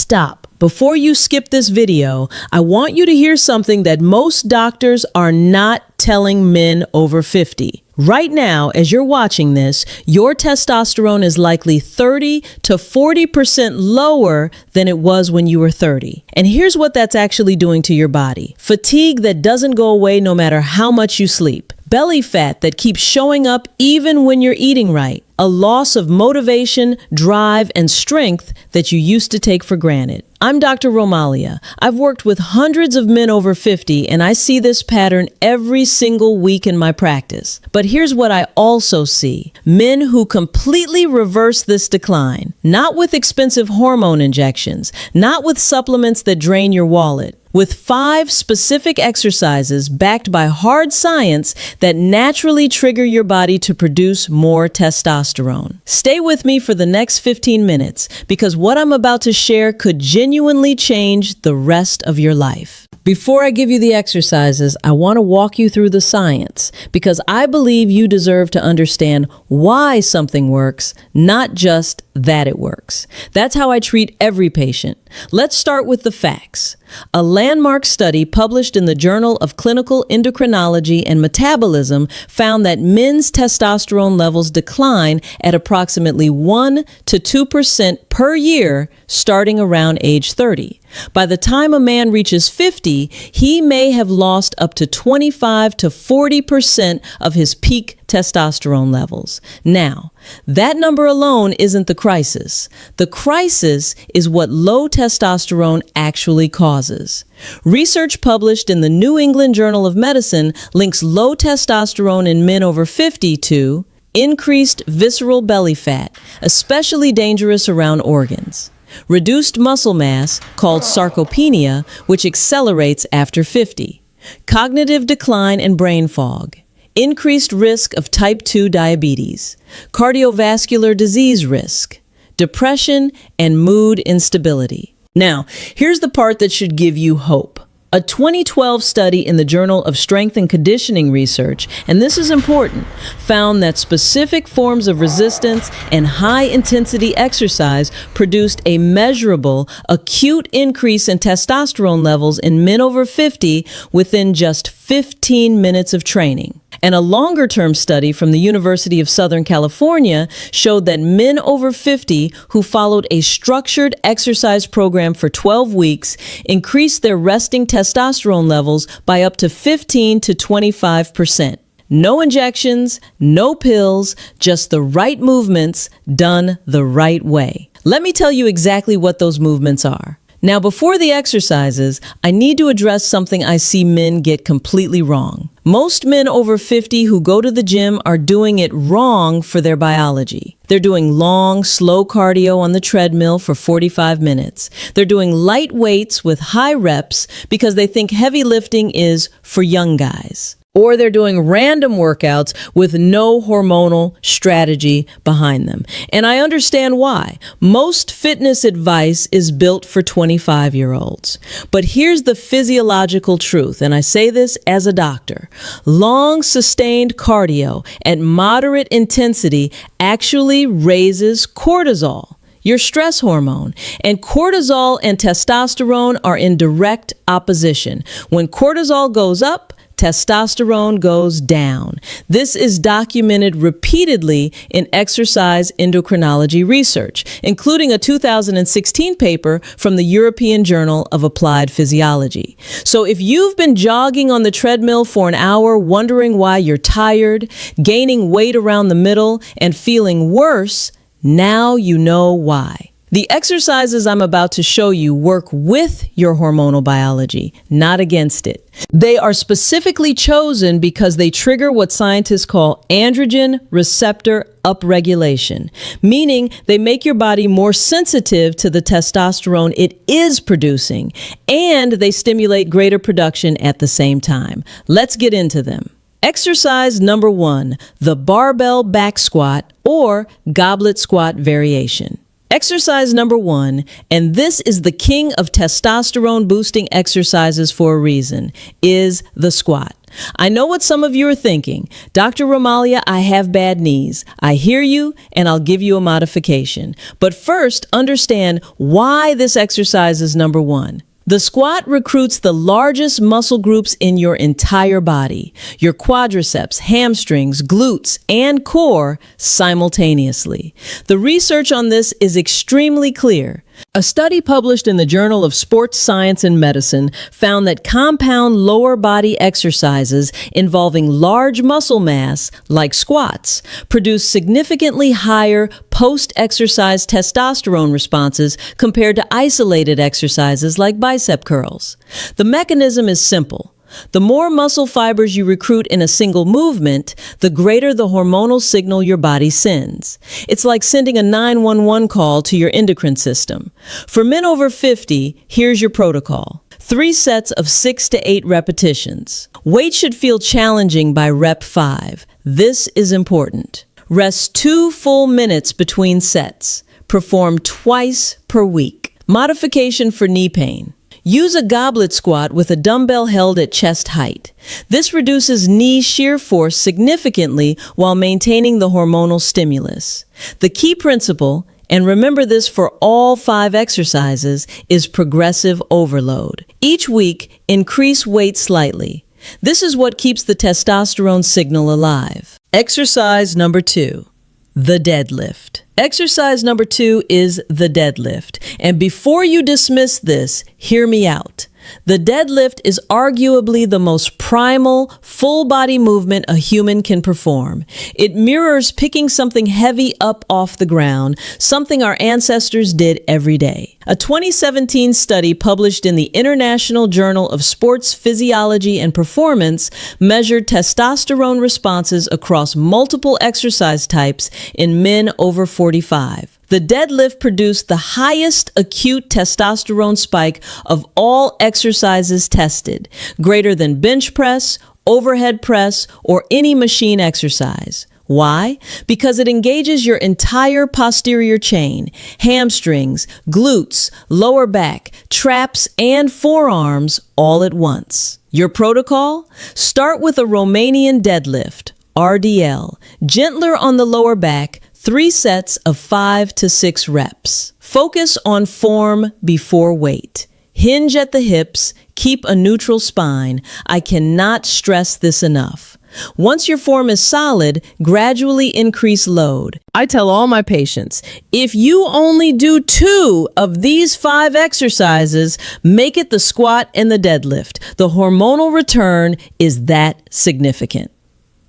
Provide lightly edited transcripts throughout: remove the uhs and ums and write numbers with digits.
stop. Before you skip this video, I want you to hear something that most doctors are not telling men over 50. Right now, as you're watching this, your testosterone is likely 30 to 40% lower than it was when you were 30. And here's what that's actually doing to your body. Fatigue that doesn't go away no matter how much you sleep. Belly fat that keeps showing up even when you're eating right. A loss of motivation, drive, and strength that you used to take for granted. I'm Dr. Romalia. I've worked with hundreds of men over 50, and I see this pattern every single week in my practice. But here's what I also see. Men who completely reverse this decline. Not with expensive hormone injections, not with supplements that drain your wallet. With 5 specific exercises backed by hard science that naturally trigger your body to produce more testosterone. Stay with me for the next 15 minutes because what I'm about to share could genuinely change the rest of your life. Before I give you the exercises, I want to walk you through the science because I believe you deserve to understand why something works, not just that it works. That's how I treat every patient. Let's start with the facts. A landmark study published in the Journal of Clinical Endocrinology and Metabolism found that men's testosterone levels decline at approximately 1 to 2% per year starting around age 30. By the time a man reaches 50, he may have lost up to 25 to 40% of his peak testosterone levels. Now, that number alone isn't the crisis. The crisis is what low testosterone actually causes. Research published in the New England Journal of Medicine links low testosterone in men over 50 to increased visceral belly fat, especially dangerous around organs. Reduced muscle mass, called sarcopenia, which accelerates after 50. Cognitive decline and brain fog. Increased risk of type 2 diabetes. Cardiovascular disease risk. Depression and mood instability. Now, here's the part that should give you hope. A 2012 study in the Journal of Strength and Conditioning Research, and this is important, found that specific forms of resistance and high-intensity exercise produced a measurable, acute increase in testosterone levels in men over 50 within just 15 minutes of training. And a longer-term study from the University of Southern California showed that men over 50 who followed a structured exercise program for 12 weeks increased their resting testosterone levels by up to 15 to 25%. No injections, no pills, just the right movements done the right way. Let me tell you exactly what those movements are. Now, before the exercises, I need to address something I see men get completely wrong. Most men over 50 who go to the gym are doing it wrong for their biology. They're doing long, slow cardio on the treadmill for 45 minutes. They're doing light weights with high reps because they think heavy lifting is for young guys. Or they're doing random workouts with no hormonal strategy behind them. And I understand why. Most fitness advice is built for 25-year-olds. But here's the physiological truth, and I say this as a doctor. Long, sustained cardio at moderate intensity actually raises cortisol, your stress hormone. And cortisol and testosterone are in direct opposition. When cortisol goes up, testosterone goes down. This is documented repeatedly in exercise endocrinology research, including a 2016 paper from the European Journal of Applied Physiology. So if you've been jogging on the treadmill for an hour, wondering why you're tired, gaining weight around the middle, and feeling worse, now you know why. The exercises I'm about to show you work with your hormonal biology, not against it. They are specifically chosen because they trigger what scientists call androgen receptor upregulation, meaning they make your body more sensitive to the testosterone it is producing, and they stimulate greater production at the same time. Let's get into them. Exercise number 1, the barbell back squat or goblet squat variation. Exercise number 1, and this is the king of testosterone boosting exercises for a reason, is the squat. I know what some of you are thinking. Dr. Romalia, I have bad knees. I hear you, and I'll give you a modification. But first, understand why this exercise is number 1. The squat recruits the largest muscle groups in your entire body, your quadriceps, hamstrings, glutes, and core simultaneously. The research on this is extremely clear. A study published in the Journal of Sports Science and Medicine found that compound lower body exercises involving large muscle mass, like squats, produce significantly higher post-exercise testosterone responses compared to isolated exercises like bicep curls. The mechanism is simple. The more muscle fibers you recruit in a single movement, the greater the hormonal signal your body sends. It's like sending a 911 call to your endocrine system. For men over 50, here's your protocol. 3 sets of 6 to 8 repetitions. Weight should feel challenging by rep 5. This is important. Rest 2 full minutes between sets. Perform twice per week. Modification for knee pain. Use a goblet squat with a dumbbell held at chest height. This reduces knee shear force significantly while maintaining the hormonal stimulus. The key principle, and remember this for all 5 exercises, is progressive overload. Each week, increase weight slightly. This is what keeps the testosterone signal alive. Exercise number 2. The deadlift. Exercise number 2 is the deadlift. And before you dismiss this, hear me out. The deadlift is arguably the most primal, full-body movement a human can perform. It mirrors picking something heavy up off the ground, something our ancestors did every day. A 2017 study published in the International Journal of Sports Physiology and Performance measured testosterone responses across multiple exercise types in men over 45. The deadlift produced the highest acute testosterone spike of all exercises tested, greater than bench press, overhead press, or any machine exercise. Why? Because it engages your entire posterior chain, hamstrings, glutes, lower back, traps, and forearms all at once. Your protocol? Start with a Romanian deadlift, RDL, gentler on the lower back, 3 sets of 5 to 6 reps. Focus on form before weight. Hinge at the hips, keep a neutral spine. I cannot stress this enough. Once your form is solid, gradually increase load. I tell all my patients, if you only do 2 of these 5 exercises, make it the squat and the deadlift. The hormonal return is that significant.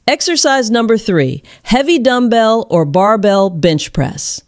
Exercise number 3, heavy dumbbell or barbell bench press.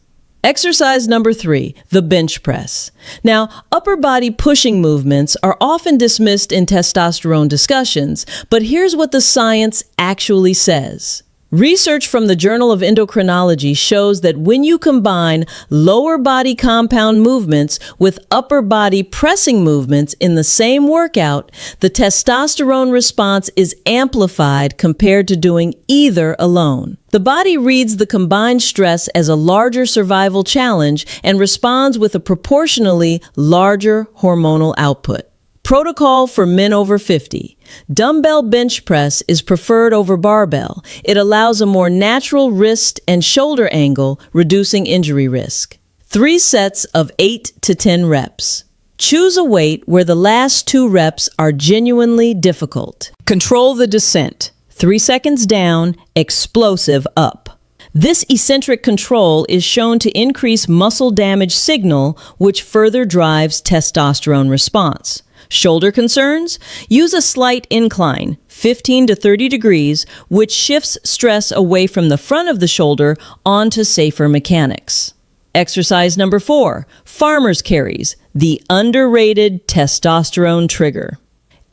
Exercise number 3, the bench press. Now, upper body pushing movements are often dismissed in testosterone discussions, but here's what the science actually says. Research from the Journal of Endocrinology shows that when you combine lower body compound movements with upper body pressing movements in the same workout, the testosterone response is amplified compared to doing either alone. The body reads the combined stress as a larger survival challenge and responds with a proportionally larger hormonal output. Protocol for men over 50. Dumbbell bench press is preferred over barbell. It allows a more natural wrist and shoulder angle, reducing injury risk. 3 sets of 8 to 10 reps. Choose a weight where the last 2 reps are genuinely difficult. Control the descent. 3 seconds down, explosive up. This eccentric control is shown to increase muscle damage signal, which further drives testosterone response. Shoulder concerns? Use a slight incline, 15 to 30 degrees, which shifts stress away from the front of the shoulder onto safer mechanics. Exercise number 4, farmer's carries, the underrated testosterone trigger.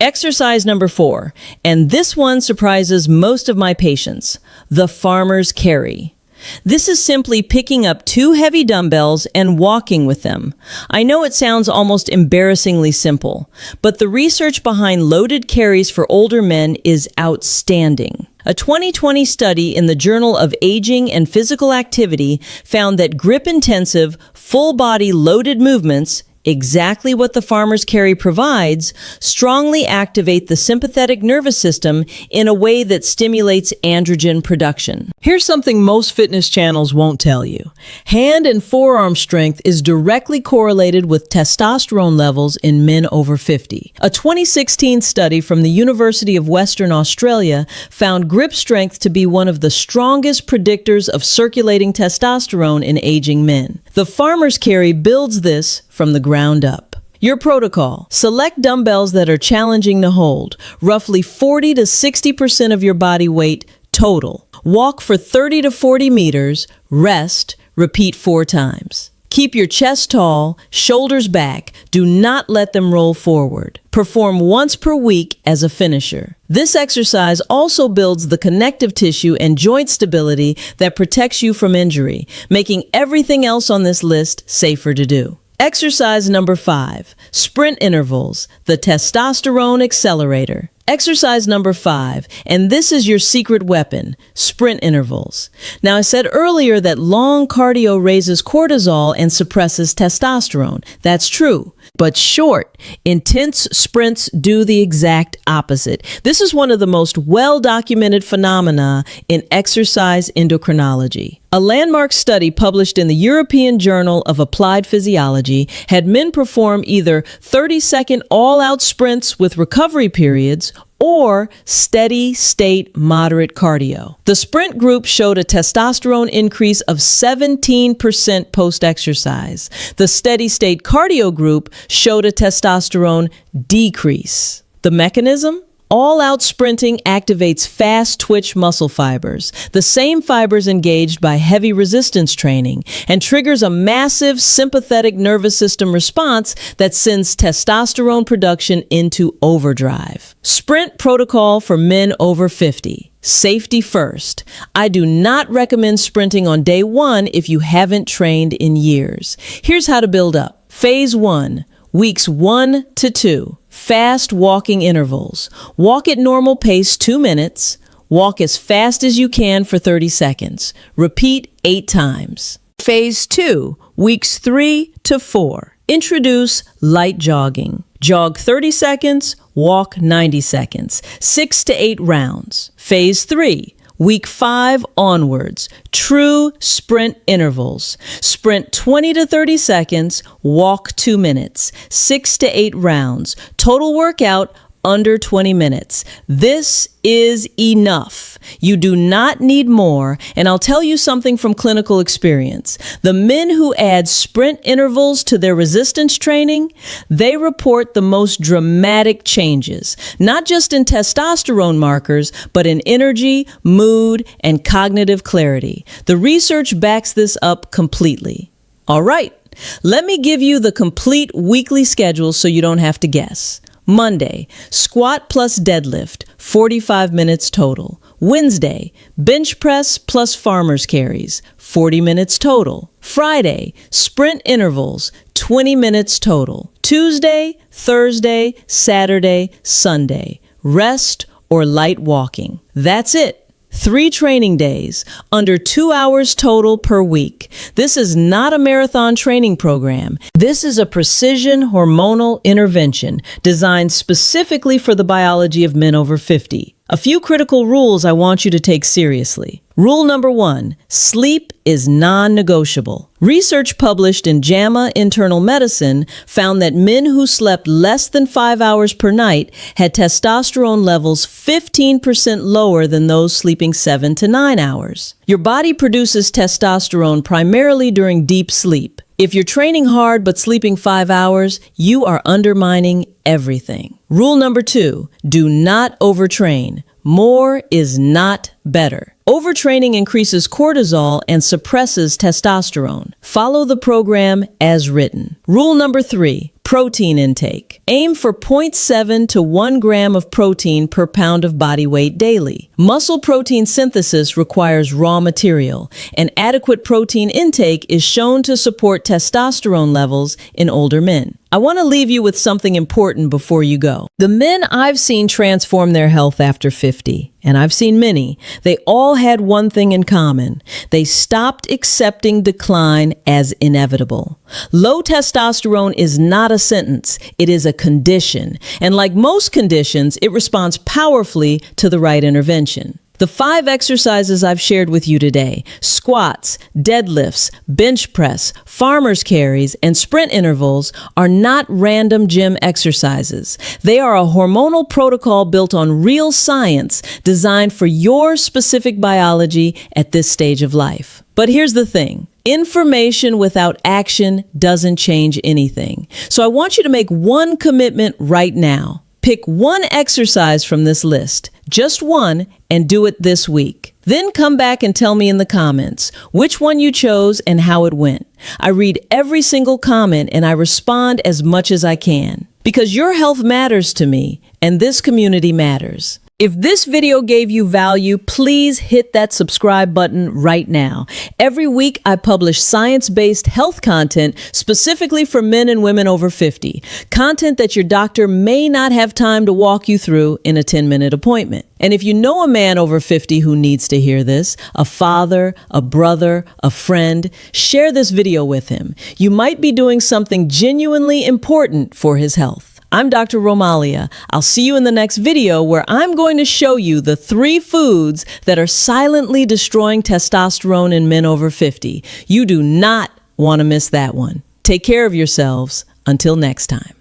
Exercise number 4, and this one surprises most of my patients, the farmer's carry. This is simply picking up 2 heavy dumbbells and walking with them. I know it sounds almost embarrassingly simple, but the research behind loaded carries for older men is outstanding. A 2020 study in the Journal of Aging and Physical Activity found that grip-intensive, Full body loaded movements, exactly what the farmer's carry provides, strongly activate the sympathetic nervous system in a way that stimulates androgen production. Here's something most fitness channels won't tell you. Hand and forearm strength is directly correlated with testosterone levels in men over 50. A 2016 study from the University of Western Australia found grip strength to be one of the strongest predictors of circulating testosterone in aging men. The farmer's carry builds this from the ground up. Your protocol: select dumbbells that are challenging to hold, roughly 40 to 60% of your body weight total. Walk for 30 to 40 meters, rest, repeat 4 times. Keep your chest tall, shoulders back. Do not let them roll forward. Perform once per week as a finisher. This exercise also builds the connective tissue and joint stability that protects you from injury, making everything else on this list safer to do. Exercise number 5, sprint intervals, the testosterone accelerator. Exercise number 5, and this is your secret weapon, sprint intervals. Now, I said earlier that long cardio raises cortisol and suppresses testosterone. That's true. But short, intense sprints do the exact opposite. This is one of the most well-documented phenomena in exercise endocrinology. A landmark study published in the European Journal of Applied Physiology had men perform either 30-second all-out sprints with recovery periods or steady-state moderate cardio. The sprint group showed a testosterone increase of 17% post-exercise. The steady-state cardio group showed a testosterone decrease. The mechanism? All-out sprinting activates fast-twitch muscle fibers, the same fibers engaged by heavy resistance training, and triggers a massive sympathetic nervous system response that sends testosterone production into overdrive. Sprint protocol for men over 50. Safety first. I do not recommend sprinting on day 1 if you haven't trained in years. Here's how to build up. Phase 1. Weeks 1 to 2. Fast walking intervals. Walk at normal pace 2 minutes. Walk as fast as you can for 30 seconds. Repeat 8 times. Phase 2, weeks 3 to 4. Introduce light jogging. Jog 30 seconds, walk 90 seconds. 6 to 8 rounds. Phase 3. Week 5 onwards, true sprint intervals. Sprint 20 to 30 seconds, walk 2 minutes, 6 to 8 rounds. Total workout under 20 minutes. This is enough. You do not need more, and I'll tell you something from clinical experience. The men who add sprint intervals to their resistance training, they report the most dramatic changes, not just in testosterone markers, but in energy, mood, and cognitive clarity. The research backs this up completely. All right, let me give you the complete weekly schedule so you don't have to guess. Monday, squat plus deadlift, 45 minutes total. Wednesday, bench press plus farmer's carries, 40 minutes total. Friday, sprint intervals, 20 minutes total. Tuesday, Thursday, Saturday, Sunday, rest or light walking. That's it. 3 training days, under 2 hours total per week. This is not a marathon training program. This is a precision hormonal intervention designed specifically for the biology of men over 50. A few critical rules I want you to take seriously. Rule number 1, sleep is non-negotiable. Research published in JAMA Internal Medicine found that men who slept less than 5 hours per night had testosterone levels 15% lower than those sleeping 7 to 9 hours. Your body produces testosterone primarily during deep sleep. If you're training hard but sleeping 5 hours, you are undermining everything. Rule number 2, do not overtrain. More is not better. Overtraining increases cortisol and suppresses testosterone. Follow the program as written. Rule number 3, protein intake. Aim for 0.7 to 1 gram of protein per pound of body weight daily. Muscle protein synthesis requires raw material, and adequate protein intake is shown to support testosterone levels in older men. I want to leave you with something important before you go. The men I've seen transform their health after 50, and I've seen many, they all had one thing in common. They stopped accepting decline as inevitable. Low testosterone is not a sentence, it is a condition. And like most conditions, it responds powerfully to the right intervention. The 5 exercises I've shared with you today, squats, deadlifts, bench press, farmer's carries, and sprint intervals, are not random gym exercises. They are a hormonal protocol built on real science designed for your specific biology at this stage of life. But here's the thing. Information without action doesn't change anything. So I want you to make one commitment right now. Pick one exercise from this list, just one, and do it this week. Then come back and tell me in the comments which one you chose and how it went. I read every single comment and I respond as much as I can. Because your health matters to me, and this community matters. If this video gave you value, please hit that subscribe button right now. Every week, I publish science-based health content specifically for men and women over 50. Content that your doctor may not have time to walk you through in a 10-minute appointment. And if you know a man over 50 who needs to hear this, a father, a brother, a friend, share this video with him. You might be doing something genuinely important for his health. I'm Dr. Romalia. I'll see you in the next video where I'm going to show you the 3 foods that are silently destroying testosterone in men over 50. You do not want to miss that one. Take care of yourselves. Until next time.